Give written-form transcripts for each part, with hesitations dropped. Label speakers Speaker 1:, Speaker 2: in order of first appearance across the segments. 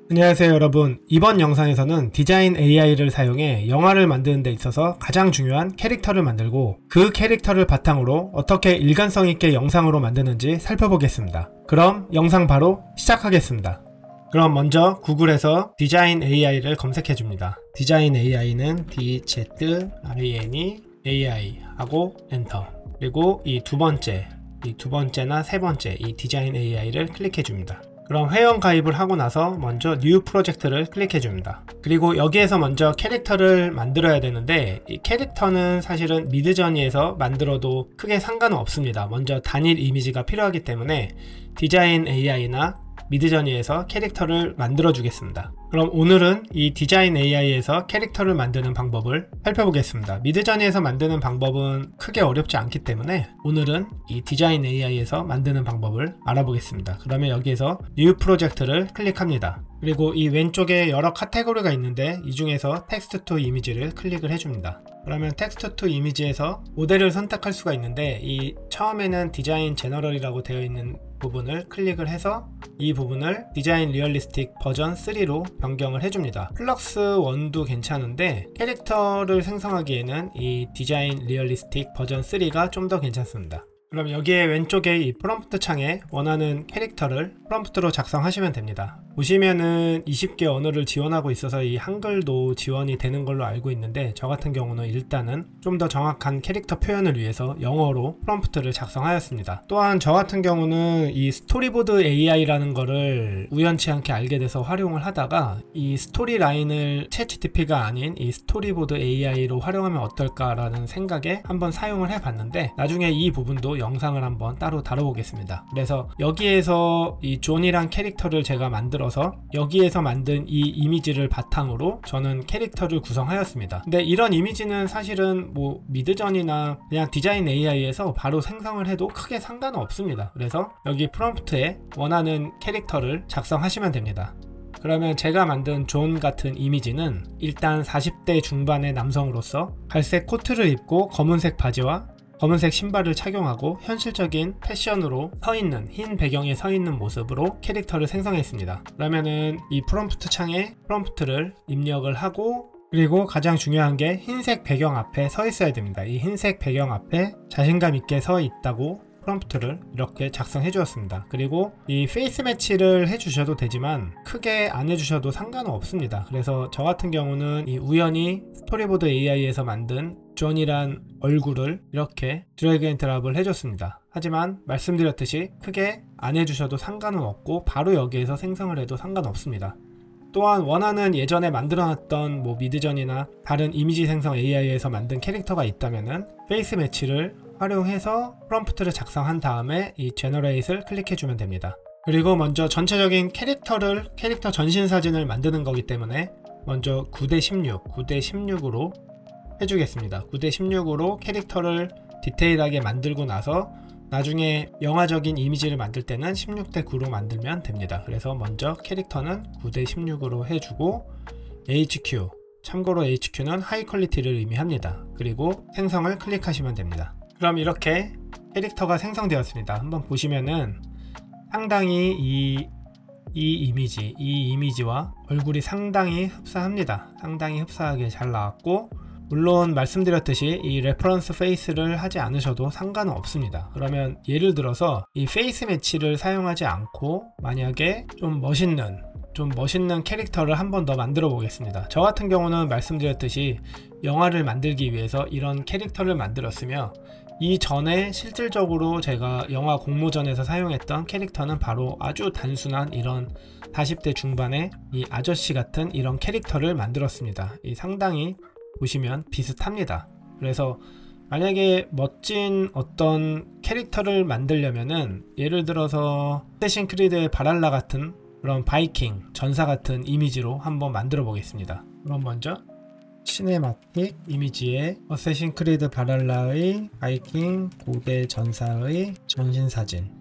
Speaker 1: 안녕하세요 여러분. 이번 영상에서는 디자인 AI를 사용해 영화를 만드는 데 있어서 가장 중요한 캐릭터를 만들고 그 캐릭터를 바탕으로 어떻게 일관성 있게 영상으로 만드는지 살펴보겠습니다. 그럼 영상 바로 시작하겠습니다. 그럼 먼저 구글에서 디자인 AI를 검색해 줍니다. 디자인 AI는 DZRANE AI 하고 엔터. 그리고 이 두 번째나 세 번째 이 디자인 AI를 클릭해 줍니다. 그럼 회원 가입을 하고 나서 먼저 뉴 프로젝트를 클릭해 줍니다. 그리고 여기에서 먼저 캐릭터를 만들어야 되는데 이 캐릭터는 사실은 미드저니에서 만들어도 크게 상관은 없습니다. 먼저 단일 이미지가 필요하기 때문에 디자인 AI나 미드저니에서 캐릭터를 만들어 주겠습니다. 그럼 오늘은 이 디자인 AI에서 캐릭터를 만드는 방법을 살펴보겠습니다. 미드저니에서 만드는 방법은 크게 어렵지 않기 때문에 오늘은 이 디자인 AI에서 만드는 방법을 알아보겠습니다. 그러면 여기에서 뉴 프로젝트를 클릭합니다. 그리고 이 왼쪽에 여러 카테고리가 있는데 이 중에서 텍스트 투 이미지를 클릭을 해줍니다. 그러면 텍스트 투 이미지에서 모델을 선택할 수가 있는데 이 처음에는 디자인 제너럴이라고 되어 있는 부분을 클릭을 해서 이 부분을 디자인 리얼리스틱 버전 3로 변경을 해줍니다. 플럭스 1도 괜찮은데 캐릭터를 생성하기에는 이 디자인 리얼리스틱 버전 3가 좀 더 괜찮습니다. 그럼 여기에 왼쪽에 이 프롬프트 창에 원하는 캐릭터를 프롬프트로 작성하시면 됩니다. 보시면은 20개 언어를 지원하고 있어서 이 한글도 지원이 되는 걸로 알고 있는데 저 같은 경우는 일단은 좀 더 정확한 캐릭터 표현을 위해서 영어로 프롬프트를 작성하였습니다. 또한 저 같은 경우는 이 스토리보드 AI라는 거를 우연치 않게 알게 돼서 활용을 하다가 이 스토리 라인을 챗GPT가 아닌 이 스토리보드 AI로 활용하면 어떨까라는 생각에 한번 사용을 해봤는데 나중에 이 부분도 영상을 한번 따로 다뤄보겠습니다. 그래서 여기에서 이 존이란 캐릭터를 제가 만들어서 여기에서 만든 이 이미지를 바탕으로 저는 캐릭터를 구성하였습니다. 근데 이런 이미지는 사실은 뭐 미드저니나 그냥 디자인 AI에서 바로 생성을 해도 크게 상관은 없습니다. 그래서 여기 프롬프트에 원하는 캐릭터를 작성하시면 됩니다. 그러면 제가 만든 존 같은 이미지는 일단 40대 중반의 남성으로서 갈색 코트를 입고 검은색 바지와 검은색 신발을 착용하고 현실적인 패션으로 서있는 흰 배경에 서있는 모습으로 캐릭터를 생성했습니다. 그러면은 이 프롬프트 창에 프롬프트를 입력을 하고 그리고 가장 중요한 게 흰색 배경 앞에 서 있어야 됩니다. 이 흰색 배경 앞에 자신감 있게 서 있다고 프롬프트를 이렇게 작성해 주었습니다. 그리고 이 페이스 매치를 해 주셔도 되지만 크게 안 해주셔도 상관은 없습니다. 그래서 저 같은 경우는 이 우연히 스토리보드 AI에서 만든 존이란 얼굴을 이렇게 드래그 앤 드랍을 해줬습니다. 하지만 말씀드렸듯이 크게 안 해주셔도 상관은 없고 바로 여기에서 생성을 해도 상관없습니다. 또한 원하는 예전에 만들어놨던 뭐 미드전이나 다른 이미지 생성 AI에서 만든 캐릭터가 있다면은 페이스 매치를 활용해서 프롬프트를 작성한 다음에 이 제너레이트를 클릭해주면 됩니다. 그리고 먼저 전체적인 캐릭터 전신 사진을 만드는 거기 때문에 먼저 9:16으로 해주겠습니다. 9:16으로 캐릭터를 디테일하게 만들고 나서 나중에 영화적인 이미지를 만들 때는 16:9로 만들면 됩니다. 그래서 먼저 캐릭터는 9:16으로 해주고 HQ, 참고로 HQ는 하이 퀄리티를 의미합니다. 그리고 생성을 클릭하시면 됩니다. 그럼 이렇게 캐릭터가 생성되었습니다. 한번 보시면은 상당히 이 이미지와 얼굴이 상당히 흡사합니다. 상당히 흡사하게 잘 나왔고 물론 말씀드렸듯이 이 레퍼런스 페이스를 하지 않으셔도 상관은 없습니다. 그러면 예를 들어서 이 페이스 매치를 사용하지 않고 만약에 좀 멋있는 캐릭터를 한 번 더 만들어 보겠습니다. 저 같은 경우는 말씀드렸듯이 영화를 만들기 위해서 이런 캐릭터를 만들었으며 이전에 실질적으로 제가 영화 공모전에서 사용했던 캐릭터는 바로 아주 단순한 이런 40대 중반의 이 아저씨 같은 이런 캐릭터를 만들었습니다. 이 상당히 보시면 비슷합니다. 그래서 만약에 멋진 어떤 캐릭터를 만들려면은 예를 들어서 어쌔신 크리드의 바랄라 같은 그런 바이킹 전사 같은 이미지로 한번 만들어 보겠습니다. 그럼 먼저 시네마틱 이미지에 어쌔신 크리드 바랄라의 바이킹 고대 전사의 전신사진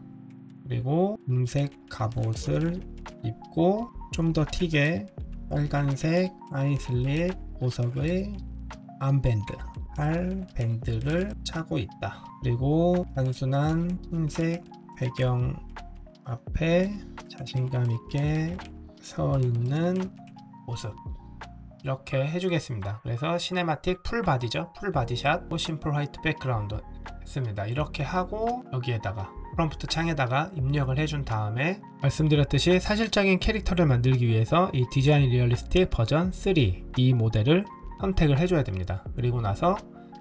Speaker 1: 그리고 금색 갑옷을 입고 좀 더 튀게 빨간색 아이슬립 보석의 암밴드 팔 밴드를 차고 있다. 그리고 단순한 흰색 배경 앞에 자신감 있게 서 있는 모습 이렇게 해주겠습니다. 그래서 시네마틱 풀 바디죠. 풀 바디샷, 심플 화이트 백그라운드 했습니다. 이렇게 하고 여기에다가 프롬프트 창에다가 입력을 해준 다음에 말씀드렸듯이 사실적인 캐릭터를 만들기 위해서 이 디자인 리얼리스틱 버전 3 이 모델을 선택을 해줘야 됩니다. 그리고 나서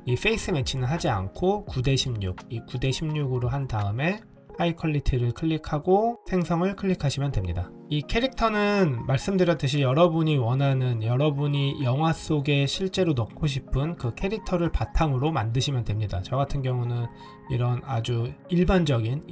Speaker 1: 이 페이스 매치는 하지 않고 9:16 이 9:16으로 한 다음에 하이 퀄리티를 클릭하고 생성을 클릭하시면 됩니다. 이 캐릭터는 말씀드렸듯이 여러분이 원하는, 여러분이 영화 속에 실제로 넣고 싶은 그 캐릭터를 바탕으로 만드시면 됩니다. 저 같은 경우는 이런 아주 일반적인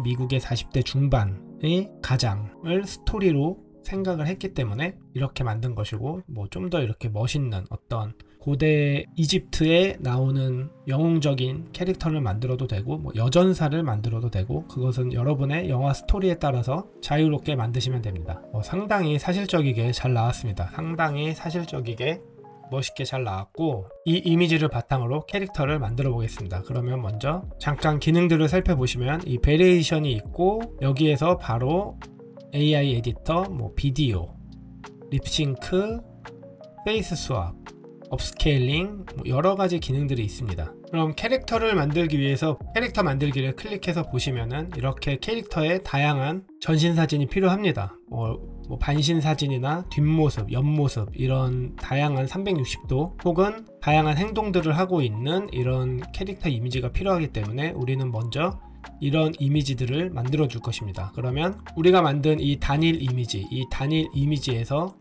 Speaker 1: 미국의 40대 중반의 가장을 스토리로 생각을 했기 때문에 이렇게 만든 것이고, 뭐 좀 더 이렇게 멋있는 어떤 고대 이집트에 나오는 영웅적인 캐릭터를 만들어도 되고, 뭐 여전사를 만들어도 되고, 그것은 여러분의 영화 스토리에 따라서 자유롭게 만드시면 됩니다. 상당히 사실적이게 잘 나왔습니다. 상당히 사실적이게 멋있게 잘 나왔고, 이 이미지를 바탕으로 캐릭터를 만들어 보겠습니다. 그러면 먼저 잠깐 기능들을 살펴보시면 이 베리에이션이 있고, 여기에서 바로 AI 에디터, 뭐 비디오, 립싱크, 페이스 스왑, 업스케일링, 여러가지 기능들이 있습니다. 그럼 캐릭터를 만들기 위해서 캐릭터 만들기를 클릭해서 보시면은 이렇게 캐릭터의 다양한 전신사진이 필요합니다. 뭐 반신사진이나 뒷모습, 옆모습, 이런 다양한 360도 혹은 다양한 행동들을 하고 있는 이런 캐릭터 이미지가 필요하기 때문에 우리는 먼저 이런 이미지들을 만들어 줄 것입니다. 그러면 우리가 만든 이 단일 이미지에서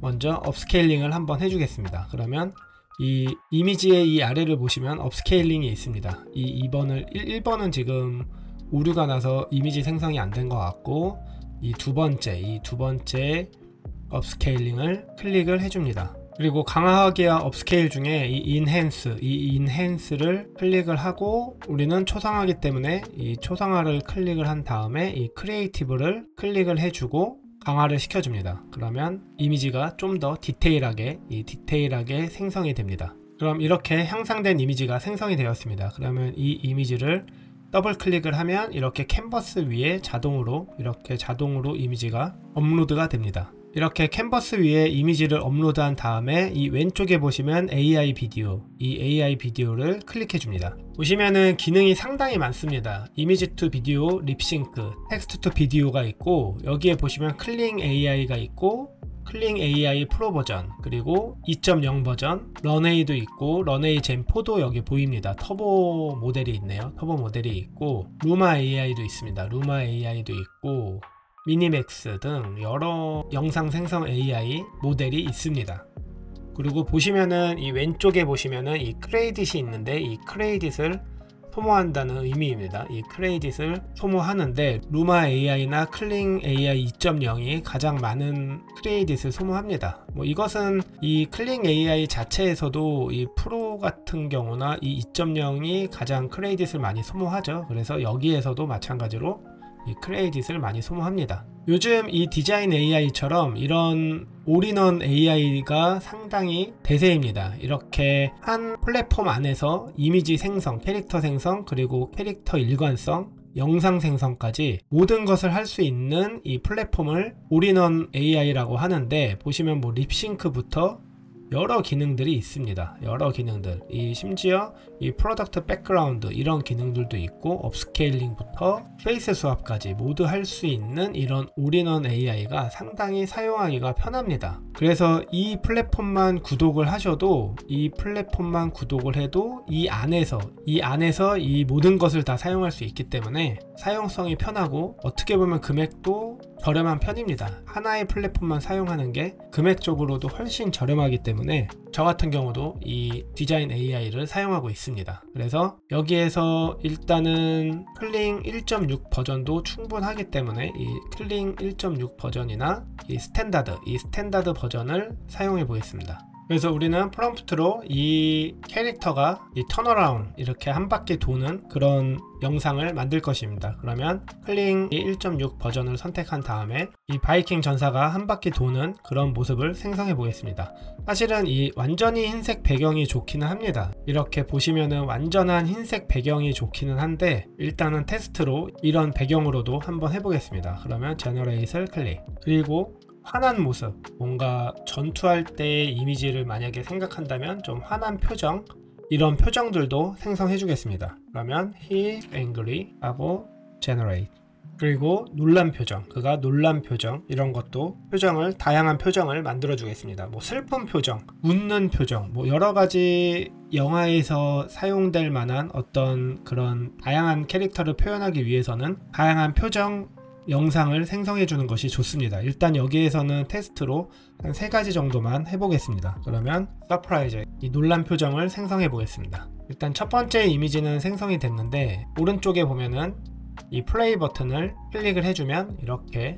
Speaker 1: 먼저 업스케일링을 한번 해주겠습니다. 그러면 이 이미지의 이 아래를 보시면 업스케일링이 있습니다. 이 1번은 지금 오류가 나서 이미지 생성이 안 된 것 같고, 이 두 번째 업스케일링을 클릭을 해줍니다. 그리고 강화하기와 업스케일 중에 이 인핸스를 클릭을 하고, 우리는 초상화이기 때문에 이 초상화를 클릭을 한 다음에 이 크리에이티브를 클릭을 해주고 강화를 시켜줍니다. 그러면 이미지가 좀 더 디테일하게 생성이 됩니다. 그럼 이렇게 형상된 이미지가 생성이 되었습니다. 그러면 이 이미지를 더블 클릭을 하면 이렇게 캔버스 위에 자동으로 이미지가 업로드가 됩니다. 이렇게 캔버스 위에 이미지를 업로드한 다음에 이 왼쪽에 보시면 AI 비디오, 이 AI 비디오를 클릭해 줍니다. 보시면은 기능이 상당히 많습니다. 이미지 투 비디오, 립싱크, 텍스트 투 비디오가 있고, 여기에 보시면 클링 AI가 있고, 클링 AI 프로 버전, 그리고 2.0 버전, 런웨이도 있고, 런웨이 젠 4도 여기 보입니다. 터보 모델이 있네요. 터보 모델이 있고, 루마 AI도 있습니다. 루마 AI도 있고, 미니맥스 등 여러 영상 생성 AI 모델이 있습니다. 그리고 보시면은 이 왼쪽에 보시면은 이 크레딧이 있는데, 이 크레딧을 소모한다는 의미입니다. 이 크레딧을 소모하는데 루마 AI나 클링 AI 2.0이 가장 많은 크레딧을 소모합니다. 뭐 이것은 이 클링 AI 자체에서도 이 프로 같은 경우나 이 2.0이 가장 크레딧을 많이 소모하죠. 그래서 여기에서도 마찬가지로 이 크레딧을 많이 소모합니다. 요즘 이 디자인 AI처럼 이런 올인원 AI가 상당히 대세입니다. 이렇게 한 플랫폼 안에서 이미지 생성, 캐릭터 생성, 그리고 캐릭터 일관성, 영상 생성까지 모든 것을 할 수 있는 이 플랫폼을 올인원 AI라고 하는데, 보시면 뭐 립싱크부터 여러 기능들이 있습니다. 여러 기능들, 심지어 이 프로덕트 백그라운드 이런 기능들도 있고, 업스케일링부터 페이스 스왑까지 모두 할 수 있는 이런 올인원 AI가 상당히 사용하기가 편합니다. 그래서 이 플랫폼만 구독을 하셔도, 이 플랫폼만 구독을 해도 이 안에서 이 모든 것을 다 사용할 수 있기 때문에 사용성이 편하고, 어떻게 보면 금액도 저렴한 편입니다. 하나의 플랫폼만 사용하는 게 금액적으로도 훨씬 저렴하기 때문에 저 같은 경우도 이 디자인 AI를 사용하고 있습니다. 그래서 여기에서 일단은 클링 1.6 버전도 충분하기 때문에 이 클링 1.6 버전이나 이 스탠다드 버전을 사용해 보겠습니다. 그래서 우리는 프롬프트로 이 캐릭터가 이 턴어라운드 이렇게 한 바퀴 도는 그런 영상을 만들 것입니다. 그러면 클링 1.6 버전을 선택한 다음에 이 바이킹 전사가 한 바퀴 도는 그런 모습을 생성해 보겠습니다. 사실은 이 완전히 흰색 배경이 좋기는 합니다. 이렇게 보시면은 완전한 흰색 배경이 좋기는 한데, 일단은 테스트로 이런 배경으로도 한번 해보겠습니다. 그러면 제너레이트를 클릭, 그리고 화난 모습, 뭔가 전투할 때의 이미지를 만약에 생각한다면 좀 화난 표정, 이런 표정들도 생성해 주겠습니다. 그러면 he is angry 하고 generate. 그리고 놀란 표정, 그가 놀란 표정, 이런 것도 표정을, 다양한 표정을 만들어 주겠습니다. 뭐 슬픈 표정, 웃는 표정, 뭐 여러 가지 영화에서 사용될 만한 어떤 그런 다양한 캐릭터를 표현하기 위해서는 다양한 표정 영상을 생성해 주는 것이 좋습니다. 일단 여기에서는 테스트로 한 3가지 정도만 해보겠습니다. 그러면 서프라이즈, 이 놀란 표정을 생성해 보겠습니다. 일단 첫 번째 이미지는 생성이 됐는데, 오른쪽에 보면은 이 플레이 버튼을 클릭을 해주면 이렇게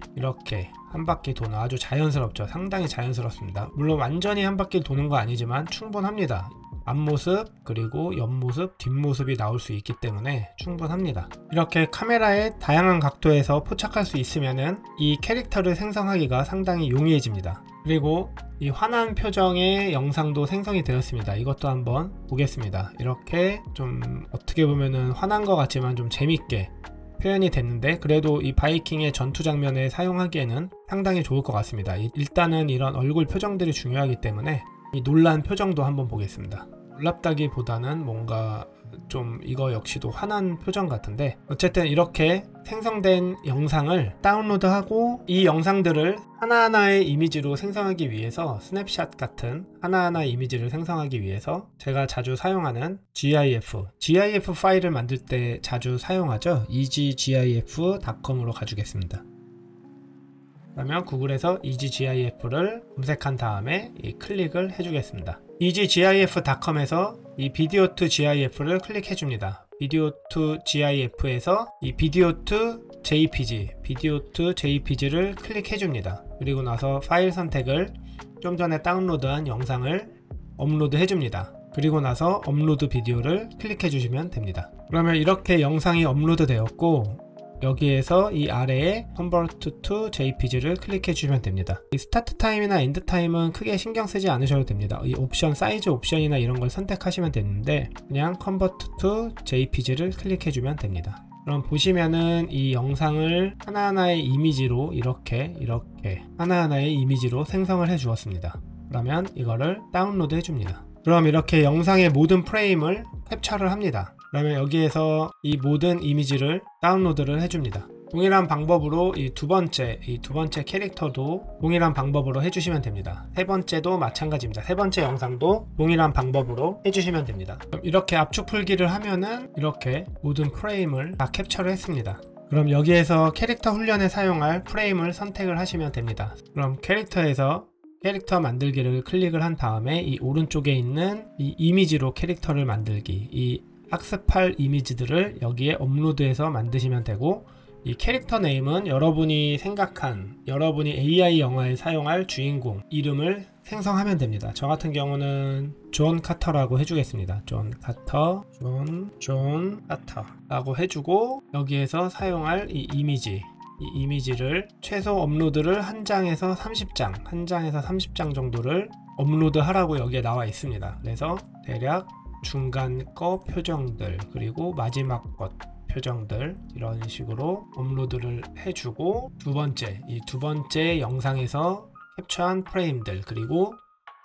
Speaker 1: 한 바퀴 도는, 아주 자연스럽죠. 상당히 자연스럽습니다. 물론 완전히 한 바퀴 도는 거 아니지만 충분합니다. 앞모습 그리고 옆모습, 뒷모습이 나올 수 있기 때문에 충분합니다. 이렇게 카메라의 다양한 각도에서 포착할 수 있으면은 이 캐릭터를 생성하기가 상당히 용이해집니다. 그리고 이 화난 표정의 영상도 생성이 되었습니다. 이것도 한번 보겠습니다. 이렇게 좀 어떻게 보면은 화난 것 같지만 좀 재밌게 표현이 됐는데, 그래도 이 바이킹의 전투 장면에 사용하기에는 상당히 좋을 것 같습니다. 일단은 이런 얼굴 표정들이 중요하기 때문에 이 놀란 표정도 한번 보겠습니다. 놀랍다기보다는 뭔가 좀 이거 역시도 화난 표정 같은데, 어쨌든 이렇게 생성된 영상을 다운로드하고 이 영상들을 하나하나의 이미지로 생성하기 위해서, 스냅샷 같은 하나하나 이미지를 생성하기 위해서 제가 자주 사용하는 GIF 파일을 만들 때 자주 사용하죠. easygif.com으로 가주겠습니다. 그러면 구글에서 easygif를 검색한 다음에 클릭을 해주겠습니다. easygif.com에서 이 video to gif를 클릭해 줍니다. video to gif에서 이 video to jpg를 클릭해 줍니다. 그리고 나서 파일 선택을, 좀 전에 다운로드한 영상을 업로드 해 줍니다. 그리고 나서 업로드 비디오를 클릭해 주시면 됩니다. 그러면 이렇게 영상이 업로드 되었고, 여기에서 이 아래에 Convert to JPG를 클릭해 주시면 됩니다. 이 스타트 타임이나 엔드 타임은 크게 신경 쓰지 않으셔도 됩니다. 이 옵션, 사이즈 옵션이나 이런 걸 선택하시면 되는데, 그냥 Convert to JPG를 클릭해 주면 됩니다. 그럼 보시면은 이 영상을 하나하나의 이미지로 이렇게 하나하나의 이미지로 생성을 해 주었습니다. 그러면 이거를 다운로드 해 줍니다. 그럼 이렇게 영상의 모든 프레임을 캡처를 합니다. 그러면 여기에서 이 모든 이미지를 다운로드를 해줍니다. 동일한 방법으로 이 두 번째 캐릭터도 동일한 방법으로 해주시면 됩니다. 세 번째도 마찬가지입니다. 세 번째 영상도 동일한 방법으로 해주시면 됩니다. 그럼 이렇게 압축 풀기를 하면은 이렇게 모든 프레임을 다 캡처를 했습니다. 그럼 여기에서 캐릭터 훈련에 사용할 프레임을 선택을 하시면 됩니다. 그럼 캐릭터에서 캐릭터 만들기를 클릭을 한 다음에 이 오른쪽에 있는 이 이미지로 캐릭터를 만들기, 이 학습할 이미지들을 여기에 업로드해서 만드시면 되고, 이 캐릭터 네임은 여러분이 생각한, 여러분이 AI 영화에 사용할 주인공 이름을 생성하면 됩니다. 저 같은 경우는 존 카터라고 해주겠습니다. 존 카터 라고 해주고, 여기에서 사용할 이 이미지를 최소 업로드를 1장에서 30장 정도를 업로드 하라고 여기에 나와 있습니다. 그래서 대략 중간 거 표정들, 그리고 마지막 것 표정들, 이런 식으로 업로드를 해주고, 이 두 번째 영상에서 캡처한 프레임들, 그리고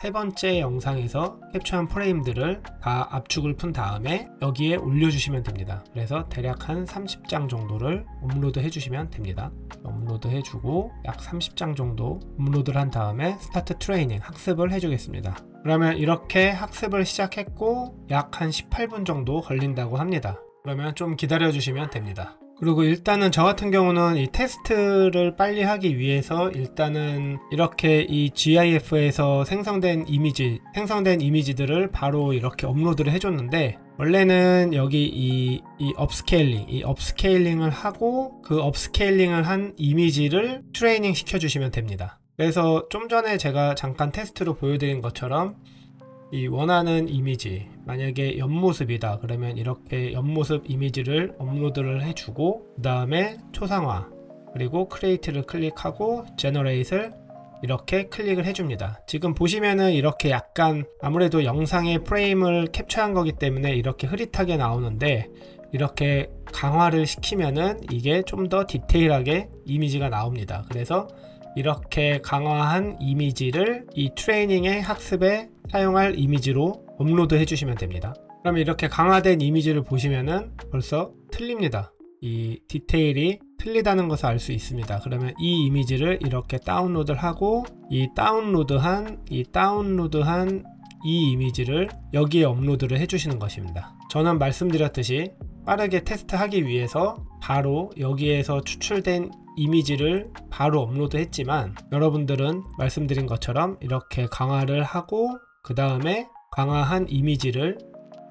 Speaker 1: 세 번째 영상에서 캡처한 프레임들을 다 압축을 푼 다음에 여기에 올려주시면 됩니다. 그래서 대략 한 30장 정도를 업로드 해주시면 됩니다. 업로드 해주고 약 30장 정도 업로드를 한 다음에 스타트 트레이닝, 학습을 해주겠습니다. 그러면 이렇게 학습을 시작했고 약 한 18분 정도 걸린다고 합니다. 그러면 좀 기다려 주시면 됩니다. 그리고 일단은 저 같은 경우는 이 테스트를 빨리 하기 위해서 일단은 이렇게 이 GIF에서 생성된 이미지들을 바로 이렇게 업로드를 해줬는데, 원래는 여기 이 업스케일링을 하고 그 업스케일링을 한 이미지를 트레이닝 시켜주시면 됩니다. 그래서 좀 전에 제가 잠깐 테스트로 보여드린 것처럼 이 원하는 이미지, 만약에 옆모습이다 그러면 이렇게 옆모습 이미지를 업로드를 해주고, 그 다음에 초상화, 그리고 크리에이트를 클릭하고 제너레이트를 이렇게 클릭을 해줍니다. 지금 보시면은 이렇게 약간 아무래도 영상의 프레임을 캡처한 거기 때문에 이렇게 흐릿하게 나오는데, 이렇게 강화를 시키면은 이게 좀 더 디테일하게 이미지가 나옵니다. 그래서 이렇게 강화한 이미지를 이 트레이닝의 학습에 사용할 이미지로 업로드 해주시면 됩니다. 그러면 이렇게 강화된 이미지를 보시면은 벌써 틀립니다. 이 디테일이 틀리다는 것을 알 수 있습니다. 그러면 이 이미지를 이렇게 다운로드를 하고 이 다운로드한 이 이미지를 여기에 업로드를 해주시는 것입니다. 저는 말씀드렸듯이 빠르게 테스트하기 위해서 바로 여기에서 추출된 이미지를 바로 업로드 했지만, 여러분들은 말씀드린 것처럼 이렇게 강화를 하고 그 다음에 강화한 이미지를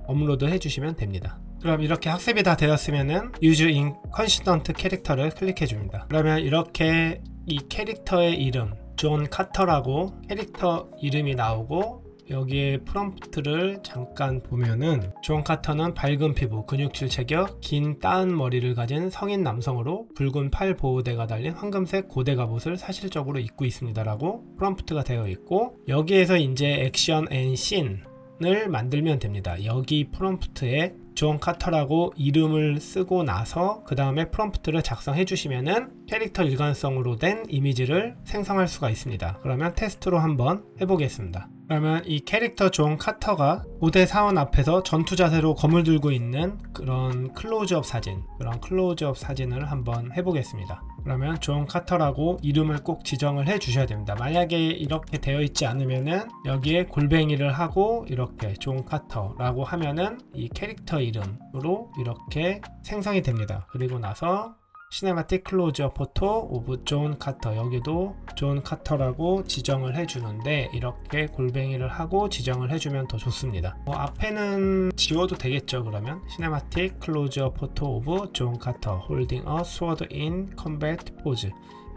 Speaker 1: 업로드 해주시면 됩니다. 그럼 이렇게 학습이 다 되었으면은 Use in Consistent 캐릭터를 클릭해 줍니다. 그러면 이렇게 이 캐릭터의 이름 존 카터라고 캐릭터 이름이 나오고, 여기에 프롬프트를 잠깐 보면은 존 카터는 밝은 피부, 근육질 체격, 긴 따은 머리를 가진 성인 남성으로 붉은 팔 보호대가 달린 황금색 고대 갑옷을 사실적으로 입고 있습니다 라고 프롬프트가 되어 있고, 여기에서 이제 액션 앤 씬을 만들면 됩니다. 여기 프롬프트에 존 카터라고 이름을 쓰고 나서 그 다음에 프롬프트를 작성해 주시면은 캐릭터 일관성으로 된 이미지를 생성할 수가 있습니다. 그러면 테스트로 한번 해보겠습니다. 그러면 이 캐릭터 존 카터가 고대 사원 앞에서 전투 자세로 검을 들고 있는 그런 클로즈업 사진을 한번 해보겠습니다. 그러면 존 카터라고 이름을 꼭 지정을 해 주셔야 됩니다. 만약에 이렇게 되어 있지 않으면은 여기에 골뱅이를 하고 이렇게 존 카터라고 하면은 이 캐릭터 이름으로 이렇게 생성이 됩니다. 그리고 나서 시네마틱 클로즈업 포토 오브 존 카터, 여기도 존 카터라고 지정을 해주는데 이렇게 골뱅이를 하고 지정을 해주면 더 좋습니다. 앞에는 지워도 되겠죠. 그러면 시네마틱 클로즈업 포토 오브 존 카터 홀딩 어 스워드 인 컴뱃 포즈,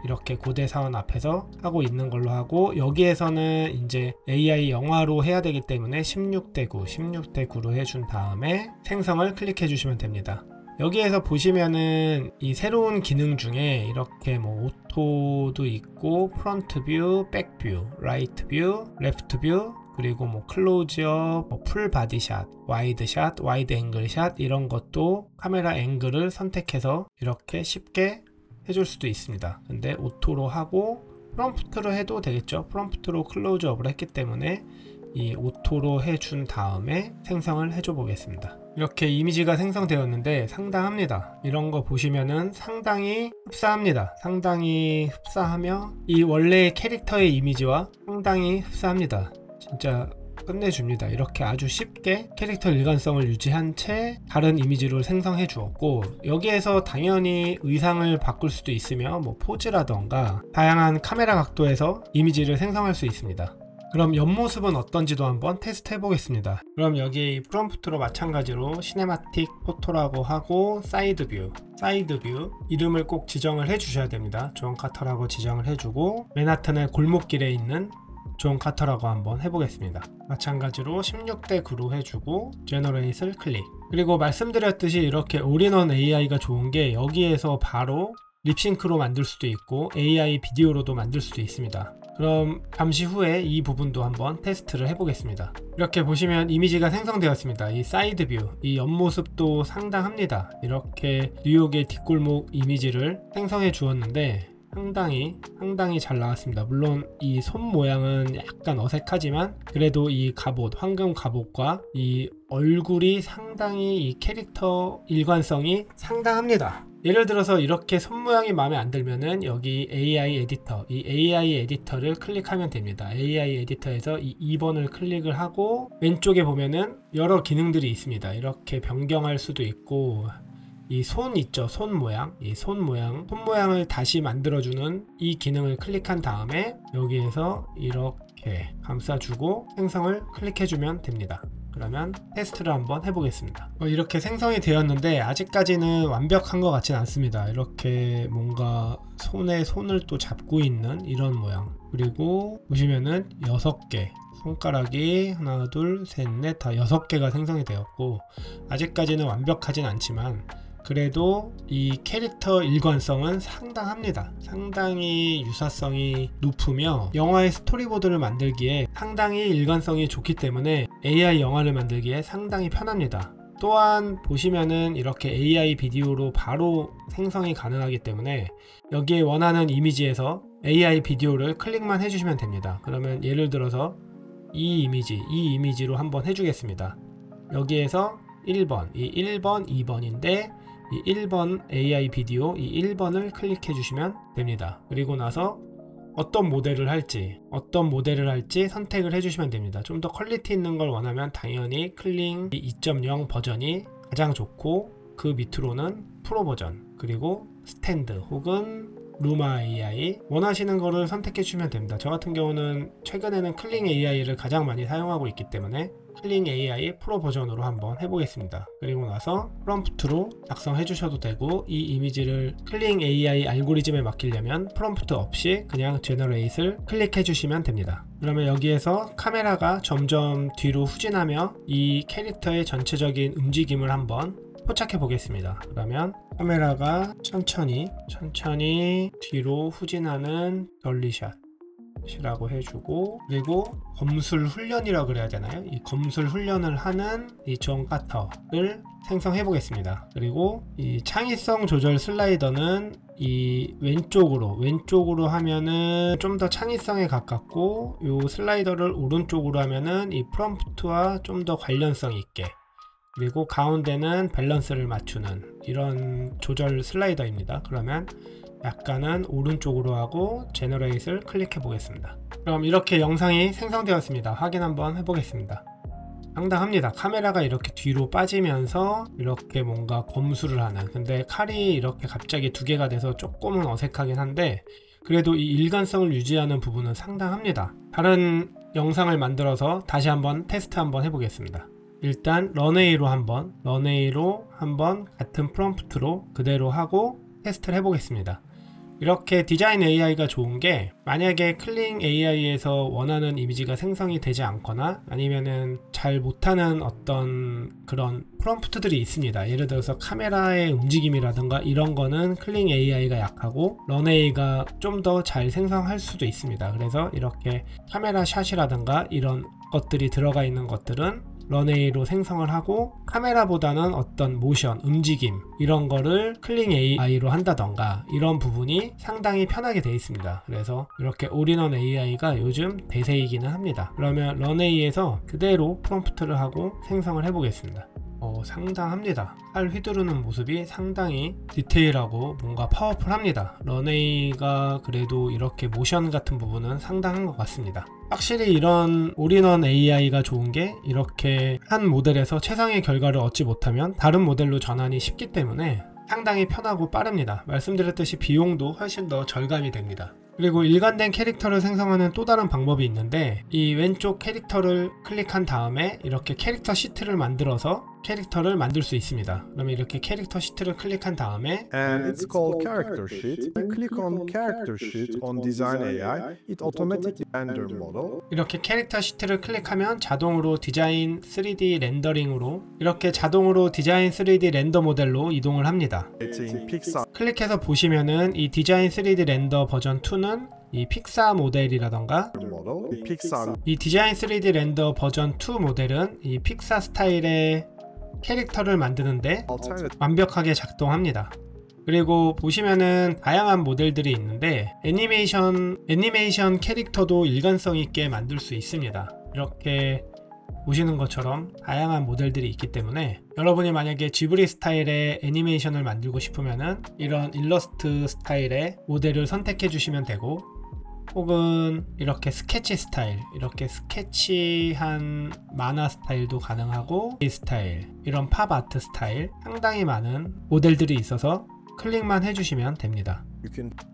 Speaker 1: 이렇게 고대 사원 앞에서 하고 있는 걸로 하고, 여기에서는 이제 AI 영화로 해야 되기 때문에 16:9로 해준 다음에 생성을 클릭해 주시면 됩니다. 여기에서 보시면은 이 새로운 기능 중에 이렇게 뭐 오토도 있고 프론트 뷰, 백 뷰, 라이트 뷰, 레프트 뷰, 그리고 뭐 클로즈업, 뭐 풀 바디샷, 와이드 샷, 와이드 앵글 샷, 이런 것도 카메라 앵글을 선택해서 이렇게 쉽게 해줄 수도 있습니다. 근데 오토로 하고 프롬프트로 해도 되겠죠. 프롬프트로 클로즈업을 했기 때문에 이 오토로 해준 다음에 생성을 해줘 보겠습니다. 이렇게 이미지가 생성되었는데 상당합니다. 이런 거 보시면은 상당히 흡사합니다. 상당히 흡사하며 이 원래의 캐릭터의 이미지와 상당히 흡사합니다. 진짜 끝내줍니다. 이렇게 아주 쉽게 캐릭터 일관성을 유지한 채 다른 이미지를 생성해 주었고, 여기에서 당연히 의상을 바꿀 수도 있으며 뭐 포즈라던가 다양한 카메라 각도에서 이미지를 생성할 수 있습니다. 그럼 옆모습은 어떤지도 한번 테스트 해보겠습니다. 그럼 여기 이 프롬프트로 마찬가지로 시네마틱 포토라고 하고 사이드 뷰 이름을 꼭 지정을 해 주셔야 됩니다. 존 카터라고 지정을 해주고, 맨하튼의 골목길에 있는 존 카터라고 한번 해보겠습니다. 마찬가지로 16:9로 해주고 제너레이트를 클릭. 그리고 말씀드렸듯이 이렇게 올인원 AI가 좋은 게 여기에서 바로 립싱크로 만들 수도 있고 AI 비디오로도 만들 수도 있습니다. 그럼 잠시 후에 이 부분도 한번 테스트를 해보겠습니다. 이렇게 보시면 이미지가 생성되었습니다. 이 사이드 뷰, 이 옆모습도 상당합니다. 이렇게 뉴욕의 뒷골목 이미지를 생성해 주었는데 상당히 잘 나왔습니다. 물론 이 손 모양은 약간 어색하지만 그래도 이 갑옷, 황금 갑옷과 이 얼굴이 상당히 이 캐릭터 일관성이 상당합니다. 예를 들어서 이렇게 손 모양이 마음에 안 들면은 여기 AI 에디터, 이 AI 에디터를 클릭하면 됩니다. AI 에디터에서 이 2번을 클릭을 하고 왼쪽에 보면은 여러 기능들이 있습니다. 이렇게 변경할 수도 있고, 이 손 있죠, 손 모양, 이 손 모양을 다시 만들어주는 이 기능을 클릭한 다음에 여기에서 이렇게 감싸주고 생성을 클릭해주면 됩니다. 그러면 테스트를 한번 해보겠습니다. 이렇게 생성이 되었는데 아직까지는 완벽한 것 같진 않습니다. 이렇게 뭔가 손에 손을 또 잡고 있는 이런 모양, 그리고 보시면은 6개 손가락이 하나 둘 셋 넷 다 6개가 생성이 되었고, 아직까지는 완벽하진 않지만 그래도 이 캐릭터 일관성은 상당합니다. 상당히 유사성이 높으며 영화의 스토리보드를 만들기에 상당히 일관성이 좋기 때문에 AI 영화를 만들기에 상당히 편합니다. 또한 보시면은 이렇게 AI 비디오로 바로 생성이 가능하기 때문에 여기에 원하는 이미지에서 AI 비디오를 클릭만 해주시면 됩니다. 그러면 예를 들어서 이 이미지로 한번 해주겠습니다. 여기에서 1번, 이 1번, 2번인데 이 1번 AI 비디오, 이 1번을 클릭해 주시면 됩니다. 그리고 나서 어떤 모델을 할지 선택을 해주시면 됩니다. 좀 더 퀄리티 있는 걸 원하면 당연히 클링 2.0 버전이 가장 좋고, 그 밑으로는 프로 버전, 그리고 스탠드 혹은 루마 AI 원하시는 거를 선택해 주시면 됩니다. 저 같은 경우는 최근에는 클링 AI를 가장 많이 사용하고 있기 때문에 클링 AI 프로 버전으로 한번 해보겠습니다. 그리고 나서 프롬프트로 작성해 주셔도 되고, 이 이미지를 클링 AI 알고리즘에 맡기려면 프롬프트 없이 그냥 제너레이트를 클릭해 주시면 됩니다. 그러면 여기에서 카메라가 점점 뒤로 후진하며 이 캐릭터의 전체적인 움직임을 한번 포착해 보겠습니다. 그러면 카메라가 천천히 뒤로 후진하는 dolly샷 이라고 해주고, 그리고 검술 훈련이라고 그래야 되나요? 이 검술 훈련을 하는 이 존 카터를 생성해 보겠습니다. 그리고 이 창의성 조절 슬라이더는 이 왼쪽으로 하면은 좀 더 창의성에 가깝고, 요 슬라이더를 오른쪽으로 하면은 이 프롬프트와 좀 더 관련성 있게, 그리고 가운데는 밸런스를 맞추는 이런 조절 슬라이더입니다. 그러면 약간은 오른쪽으로 하고 제너레이트를 클릭해 보겠습니다. 그럼 이렇게 영상이 생성되었습니다. 확인 한번 해보겠습니다. 상당합니다. 카메라가 이렇게 뒤로 빠지면서 이렇게 뭔가 검수를 하는, 근데 칼이 이렇게 갑자기 두 개가 돼서 조금은 어색하긴 한데 그래도 이 일관성을 유지하는 부분은 상당합니다. 다른 영상을 만들어서 다시 한번 테스트 한번 해보겠습니다. 일단 런웨이로 한번 같은 프롬프트로 그대로 하고 테스트를 해보겠습니다. 이렇게 디자인 AI가 좋은 게, 만약에 클링 AI에서 원하는 이미지가 생성이 되지 않거나 아니면은 잘 못하는 어떤 그런 프롬프트들이 있습니다. 예를 들어서 카메라의 움직임이라든가 이런 거는 클링 AI가 약하고 런웨이가 좀 더 잘 생성할 수도 있습니다. 그래서 이렇게 카메라 샷이라든가 이런 것들이 들어가 있는 것들은 런웨이로 생성을 하고, 카메라보다는 어떤 모션, 움직임 이런 거를 클링 AI로 한다던가 이런 부분이 상당히 편하게 되어 있습니다. 그래서 이렇게 올인원 AI가 요즘 대세이기는 합니다. 그러면 런웨이에서 그대로 프롬프트를 하고 생성을 해보겠습니다. 상당합니다. 팔 휘두르는 모습이 상당히 디테일하고 뭔가 파워풀합니다. 런웨이가 그래도 이렇게 모션 같은 부분은 상당한 것 같습니다. 확실히 이런 올인원 AI가 좋은 게, 이렇게 한 모델에서 최상의 결과를 얻지 못하면 다른 모델로 전환이 쉽기 때문에 상당히 편하고 빠릅니다. 말씀드렸듯이 비용도 훨씬 더 절감이 됩니다. 그리고 일관된 캐릭터를 생성하는 또 다른 방법이 있는데, 이 왼쪽 캐릭터를 클릭한 다음에 이렇게 캐릭터 시트를 만들어서 캐릭터를 만들 수 있습니다. 그러면 이렇게 캐릭터 시트를 클릭한 다음에
Speaker 2: and it's called character sheet. Click on character sheet on design AI. It automatically render model.
Speaker 1: 이렇게 캐릭터 시트를 클릭하면 자동으로 디자인 3D 렌더링으로 이렇게 자동으로 디자인 3D 렌더 모델로 이동을 합니다.
Speaker 2: It's in Pixar
Speaker 1: 클릭해서 보시면은 이 디자인 3D 렌더 버전 2는 이 픽사 모델이라던가
Speaker 2: model. Pixar
Speaker 1: 이 디자인 3D 렌더 버전 2 모델은 이 픽사 스타일의 캐릭터를 만드는데
Speaker 2: alternative
Speaker 1: 완벽하게 작동합니다. 그리고 보시면은 다양한 모델들이 있는데 애니메이션 캐릭터도 일관성 있게 만들 수 있습니다. 이렇게 보시는 것처럼 다양한 모델들이 있기 때문에 여러분이 만약에 지브리 스타일의 애니메이션을 만들고 싶으면은 이런 일러스트 스타일의 모델을 선택해 주시면 되고, 혹은 이렇게 스케치 스타일, 이렇게 스케치한 만화 스타일도 가능하고, 이 스타일, 이런 팝 아트 스타일 상당히 많은 모델들이 있어서 클릭만 해주시면 됩니다.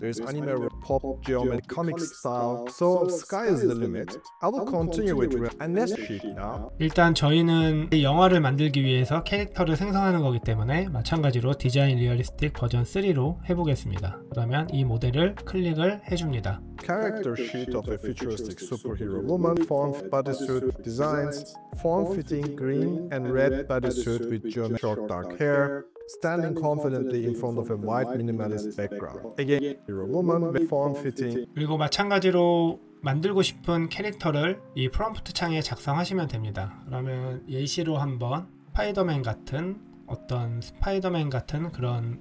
Speaker 2: there's anime, pop, geometry, comic style. So sky is the limit. I will continue with NS sheet now.
Speaker 1: 일단 저희는 이 영화를 만들기 위해서 캐릭터를 생성하는 거기 때문에 마찬가지로 디자인 리얼리스틱 버전 3로 해보겠습니다. 그러면 이 모델을 클릭을 해줍니다.
Speaker 2: Character sheet of a futuristic superhero woman, form bodysuit designs, form-fitting green and red bodysuit with geometric short dark hair, standing confidently in front of a white minimalist background. Again, hero woman with form-fitting.
Speaker 1: 그리고 마찬가지로 만들고 싶은 캐릭터를 이 프롬프트 창에 작성하시면 됩니다. 그러면 예시로 한번 스파이더맨 같은 그런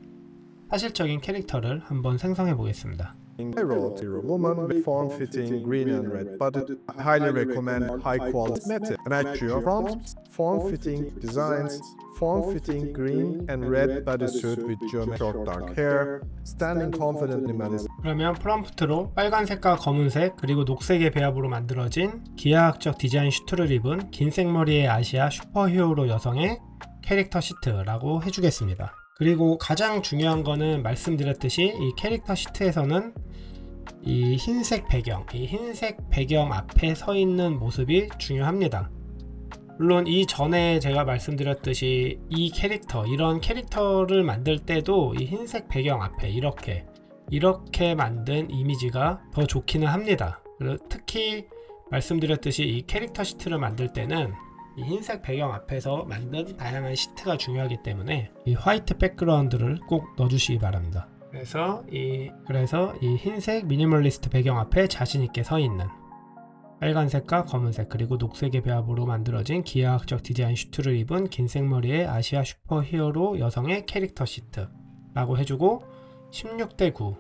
Speaker 1: 사실적인 캐릭터를 한번 생성해 보겠습니다.
Speaker 2: Viral woman with form-fitting green and red body. I highly recommend high-quality method. And actual prompts, form-fitting designs, form-fitting green and red bodysuit with geometric short dark hair, standing confidently managed.
Speaker 1: 그러면 프롬프트로 빨간색과 검은색 그리고 녹색의 배합으로 만들어진 기하학적 디자인 슈트를 입은 긴 생머리의 아시아 슈퍼히어로 여성의 캐릭터 시트라고 해주겠습니다. 그리고 가장 중요한 거는 말씀드렸듯이 이 캐릭터 시트에서는 이 흰색 배경 앞에 서 있는 모습이 중요합니다. 물론 이전에 제가 말씀드렸듯이 이런 캐릭터를 만들 때도 이 흰색 배경 앞에 이렇게 만든 이미지가 더 좋기는 합니다. 특히 말씀드렸듯이 이 캐릭터 시트를 만들 때는 이 흰색 배경 앞에서 만든 다양한 시트가 중요하기 때문에 이 화이트 백그라운드를 꼭 넣어주시기 바랍니다. 그래서 이 흰색 미니멀리스트 배경 앞에 자신있게 서 있는 빨간색과 검은색 그리고 녹색의 배합으로 만들어진 기하학적 디자인 슈트를 입은 긴 생머리의 아시아 슈퍼히어로 여성의 캐릭터 시트라고 해주고 16:9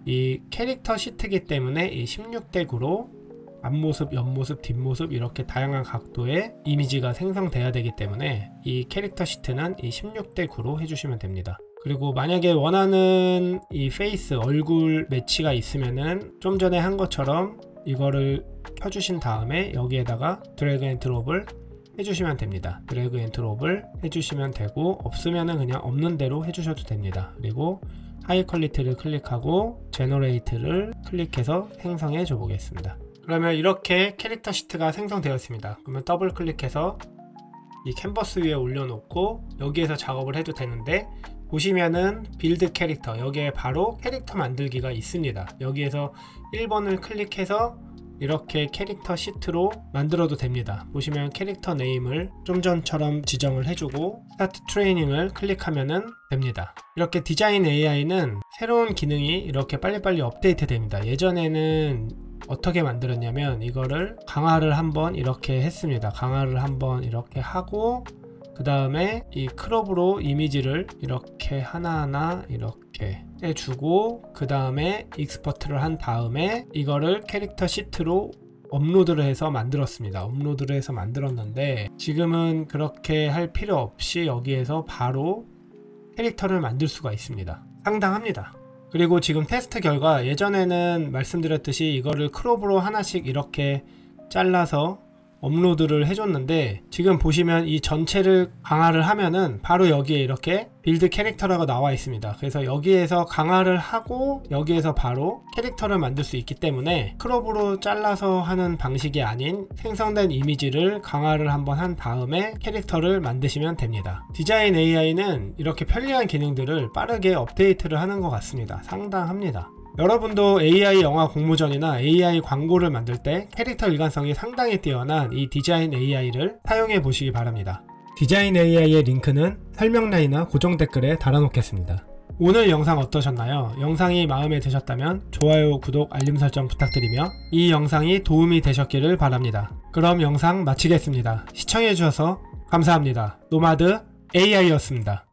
Speaker 1: 이 캐릭터 시트이기 때문에 이 16:9로 앞모습, 옆모습, 뒷모습 이렇게 다양한 각도의 이미지가 생성돼야 되기 때문에 이 캐릭터 시트는 이 16:9로 해주시면 됩니다. 그리고 만약에 원하는 이 페이스, 얼굴 매치가 있으면은 좀 전에 한 것처럼 이거를 켜주신 다음에 여기에다가 드래그 앤 드롭을 해주시면 됩니다. 드래그 앤 드롭을 해주시면 되고 없으면은 그냥 없는 대로 해주셔도 됩니다. 그리고 하이 퀄리티를 클릭하고 제너레이트를 클릭해서 생성해 줘 보겠습니다. 그러면 이렇게 캐릭터 시트가 생성되었습니다. 그러면 더블 클릭해서 이 캔버스 위에 올려놓고 여기에서 작업을 해도 되는데 보시면은 빌드 캐릭터 여기에 바로 캐릭터 만들기가 있습니다. 여기에서 1번을 클릭해서 이렇게 캐릭터 시트로 만들어도 됩니다. 보시면 캐릭터 네임을 좀 전처럼 지정을 해주고 스타트 트레이닝을 클릭하면은 됩니다. 이렇게 디자인 AI는 새로운 기능이 이렇게 빨리빨리 업데이트 됩니다. 예전에는 어떻게 만들었냐면 이거를 강화를 한번 이렇게 했습니다. 강화를 한번 이렇게 하고 그 다음에 이 크롭으로 이미지를 이렇게 하나하나 이렇게 해주고 그 다음에 익스포트를 한 다음에 이거를 캐릭터 시트로 업로드를 해서 만들었습니다. 업로드를 해서 만들었는데 지금은 그렇게 할 필요 없이 여기에서 바로 캐릭터를 만들 수가 있습니다. 상당합니다. 그리고 지금 테스트 결과 예전에는 말씀드렸듯이 이거를 크롭으로 하나씩 이렇게 잘라서 업로드를 해줬는데 지금 보시면 이 전체를 강화를 하면은 바로 여기에 이렇게 빌드 캐릭터라고 나와 있습니다. 그래서 여기에서 강화를 하고 여기에서 바로 캐릭터를 만들 수 있기 때문에 크롭으로 잘라서 하는 방식이 아닌 생성된 이미지를 강화를 한번 한 다음에 캐릭터를 만드시면 됩니다. 디자인 AI는 이렇게 편리한 기능들을 빠르게 업데이트를 하는 것 같습니다. 상당합니다. 여러분도 AI 영화 공모전이나 AI 광고를 만들 때 캐릭터 일관성이 상당히 뛰어난 이 디자인 AI를 사용해 보시기 바랍니다. 디자인 AI의 링크는 설명란이나 고정 댓글에 달아놓겠습니다. 오늘 영상 어떠셨나요? 영상이 마음에 드셨다면 좋아요, 구독, 알림 설정 부탁드리며 이 영상이 도움이 되셨기를 바랍니다. 그럼 영상 마치겠습니다. 시청해주셔서 감사합니다. 노마드 AI였습니다.